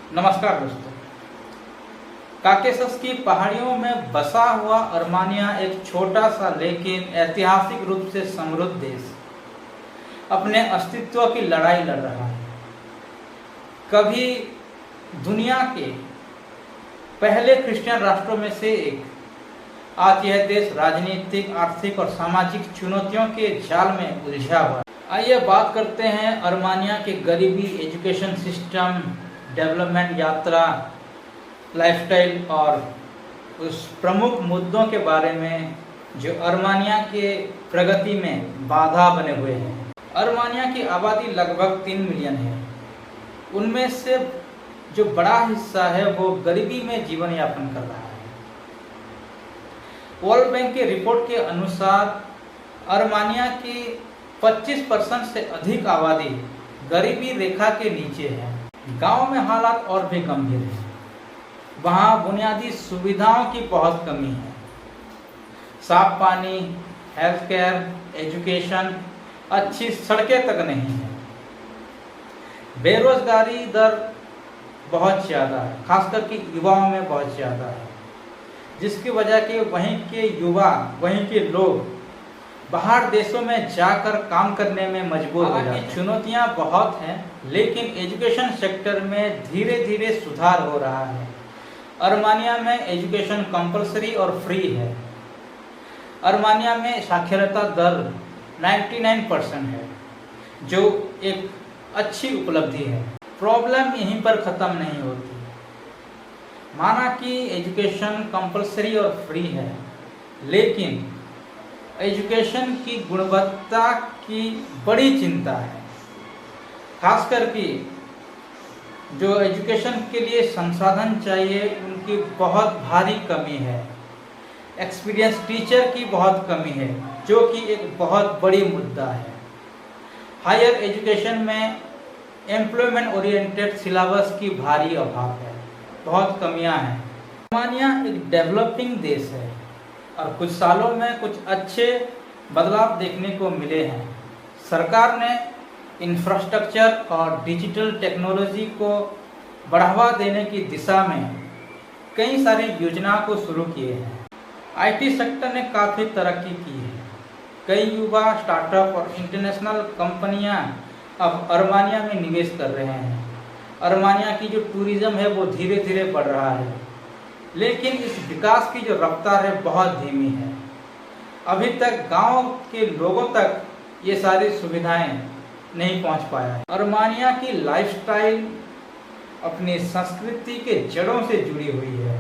नमस्कार दोस्तों। काकेशस की पहाड़ियों में बसा हुआ अर्मानिया एक छोटा सा लेकिन ऐतिहासिक रूप से समृद्ध देश अपने अस्तित्व की लड़ाई लड़ रहा है। कभी दुनिया के पहले क्रिश्चियन राष्ट्रों में से एक, आज यह देश राजनीतिक, आर्थिक और सामाजिक चुनौतियों के जाल में उलझा हुआ है। आइए बात करते हैं अर्मानिया के गरीबी, एजुकेशन सिस्टम, डेवलपमेंट, यात्रा, लाइफस्टाइल और उस प्रमुख मुद्दों के बारे में जो अर्मानिया के प्रगति में बाधा बने हुए हैं। अर्मानिया की आबादी लगभग 3 मिलियन है। उनमें से जो बड़ा हिस्सा है वो गरीबी में जीवन यापन कर रहा है। वर्ल्ड बैंक के रिपोर्ट के अनुसार अर्मानिया की 25% से अधिक आबादी गरीबी रेखा के नीचे है। गांव में हालात और भी गंभीर है। वहां बुनियादी सुविधाओं की बहुत कमी है। साफ पानी, हेल्थ केयर, एजुकेशन, अच्छी सड़कें तक नहीं है। बेरोजगारी दर बहुत ज़्यादा है, खासकर कि युवाओं में बहुत ज़्यादा है, जिसकी वजह के वहीं के युवा, वहीं के लोग बाहर देशों में जाकर काम करने में मजबूर हो जाते हैं। चुनौतियां बहुत हैं, लेकिन एजुकेशन सेक्टर में धीरे धीरे सुधार हो रहा है। अर्मानिया में एजुकेशन कंपलसरी और फ्री है। अर्मानिया में साक्षरता दर 99% है, जो एक अच्छी उपलब्धि है। प्रॉब्लम यहीं पर ख़त्म नहीं होती। माना कि एजुकेशन कंपलसरी और फ्री है, लेकिन एजुकेशन की गुणवत्ता की बड़ी चिंता है। खासकर कि जो एजुकेशन के लिए संसाधन चाहिए उनकी बहुत भारी कमी है। एक्सपीरियंस टीचर की बहुत कमी है, जो कि एक बहुत बड़ी मुद्दा है। हायर एजुकेशन में एम्प्लॉयमेंट ओरिएंटेड सिलेबस की भारी अभाव है, बहुत कमियां हैं। अर्मानिया एक डेवलपिंग देश है और कुछ सालों में कुछ अच्छे बदलाव देखने को मिले हैं। सरकार ने इंफ्रास्ट्रक्चर और डिजिटल टेक्नोलॉजी को बढ़ावा देने की दिशा में कई सारी योजनाओं को शुरू किए हैं। आईटी सेक्टर ने काफ़ी तरक्की की है। कई युवा स्टार्टअप और इंटरनेशनल कंपनियां अब अर्मानिया में निवेश कर रहे हैं। अर्मानिया की जो टूरिज्म है वो धीरे धीरे बढ़ रहा है, लेकिन इस विकास की जो रफ्तार है बहुत धीमी है। अभी तक गांव के लोगों तक ये सारी सुविधाएं नहीं पहुंच पाया है। अर्मानिया की लाइफस्टाइल अपनी संस्कृति के जड़ों से जुड़ी हुई है।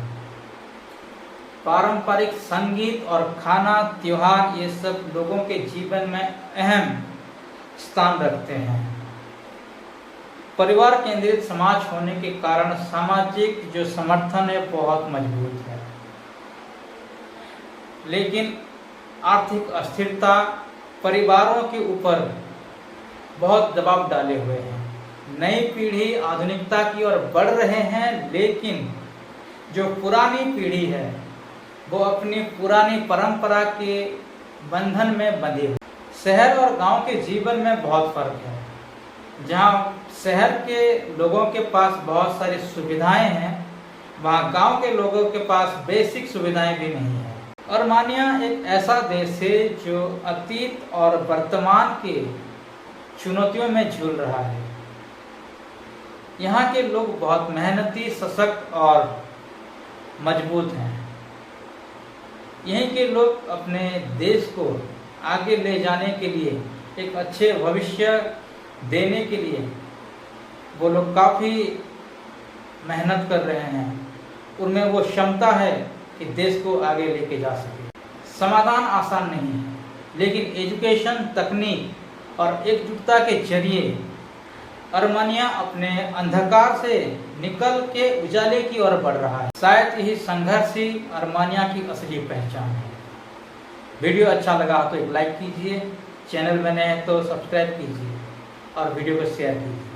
पारंपरिक संगीत और खाना, त्योहार, ये सब लोगों के जीवन में अहम स्थान रखते हैं। परिवार केंद्रित समाज होने के कारण सामाजिक जो समर्थन है बहुत मजबूत है, लेकिन आर्थिक अस्थिरता परिवारों के ऊपर बहुत दबाव डाले हुए हैं। नई पीढ़ी आधुनिकता की ओर बढ़ रहे हैं, लेकिन जो पुरानी पीढ़ी है वो अपनी पुरानी परंपरा के बंधन में बंधी है। शहर और गांव के जीवन में बहुत फर्क है। जहां शहर के लोगों के पास बहुत सारी सुविधाएं हैं, वहाँ गांव के लोगों के पास बेसिक सुविधाएं भी नहीं है। अर्मानिया एक ऐसा देश है जो अतीत और वर्तमान के चुनौतियों में झूल रहा है। यहाँ के लोग बहुत मेहनती, सशक्त और मजबूत हैं। यहीं के लोग अपने देश को आगे ले जाने के लिए, एक अच्छे भविष्य देने के लिए वो लोग काफ़ी मेहनत कर रहे हैं। उनमें वो क्षमता है कि देश को आगे लेके जा सके। समाधान आसान नहीं है, लेकिन एजुकेशन, तकनीक और एकजुटता के जरिए अर्मानिया अपने अंधकार से निकल के उजाले की ओर बढ़ रहा है। शायद यही संघर्ष ही अर्मानिया की असली पहचान है। वीडियो अच्छा लगा तो एक लाइक कीजिए, चैनल में नए हैं तो सब्सक्राइब कीजिए और वीडियो को शेयर कीजिए।